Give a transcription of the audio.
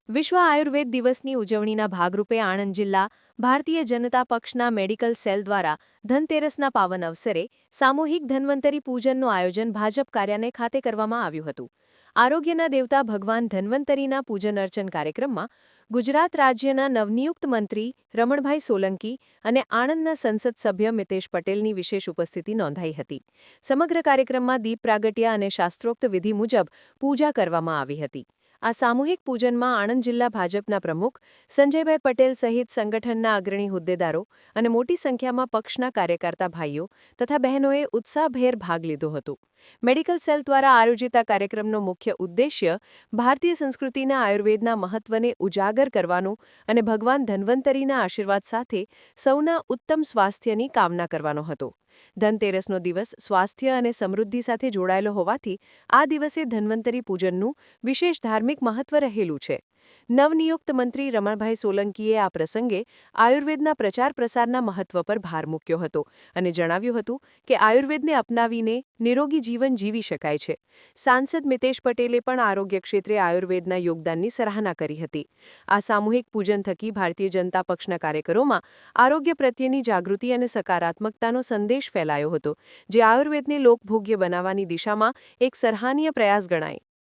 વિશ્વ આયુર્વેદ દિવસની ઉજવણીના ભાગરૂપે આણંદ જિલ્લા ભારતીય જનતા પક્ષના મેડિકલ સેલ દ્વારા ધનતેરસના પાવન અવસરે સામૂહિક ધન્વંતરી પૂજનનું આયોજન ભાજપ કાર્યાલય ખાતે કરવામાં આવ્યું હતું. આરોગ્યના દેવતા ભગવાન ધન્વંતરીના પૂજન અર્ચન કાર્યક્રમમાં ગુજરાત રાજ્યના નવનિયુક્ત મંત્રી રમણભાઈ સોલંકી અને આણંદના સંસદ સભ્ય મિતેશ પટેલની વિશેષ ઉપસ્થિતિ નોંધાઈ હતી. સમગ્ર કાર્યક્રમમાં દીપ પ્રાગટ્ય અને શાસ્ત્રોક્ત વિધિ મુજબ પૂજા કરવામાં આવી હતી. આ સામૂહિક પૂજનમાં આણંદ જિલ્લા ભાજપના પ્રમુખ સંજયભાઈ પટેલ સહિત સંગઠનના અગ્રણી હોદ્દેદારો અને મોટી સંખ્યામાં પક્ષના કાર્યકર્તા ભાઈઓ તથા બહેનોએ ઉત્સાહભેર ભાગ લીધો હતો. મેડિકલ સેલ દ્વારા આયોજિત આ કાર્યક્રમનો મુખ્ય ઉદ્દેશ્ય ભારતીય સંસ્કૃતિના આયુર્વેદના મહત્વને ઉજાગર કરવાનું અને ભગવાન ધન્વંતરીના આશીર્વાદ સાથે સૌના ઉત્તમ સ્વાસ્થ્યની કામના કરવાનો હતો. ધનતેરસનો દિવસ સ્વાસ્થ્ય અને સમૃદ્ધિ સાથે જોડાયેલો હોવાથી આ દિવસે ધન્વંતરી પૂજનનું વિશેષ ધાર્મિક મહત્વ રહેલું છે. નવનિયુક્ત મંત્રી રમણભાઈ સોલંકીએ આ પ્રસંગે આયુર્વેદના પ્રચાર પ્રસારના મહત્વ પર ભાર મૂક્યો હતો અને જણાવ્યું હતું કે આયુર્વેદને અપનાવીને નિરોગી જીવન જીવી શકાય છે. સાંસદ મિતેશ પટેલે પણ આરોગ્ય ક્ષેત્રે આયુર્વેદના યોગદાનની સરાહના કરી હતી. આ સામૂહિક પૂજન થકી ભારતીય જનતા પક્ષના કાર્યકરોમાં આરોગ્ય પ્રત્યેની જાગૃતિ અને સકારાત્મકતાનો સંદેશ ફેલાયો હતો, જે આયુર્વેદને લોકભોગ્ય બનાવવાની દિશામાં એક સરાહનીય પ્રયાસ ગણાય.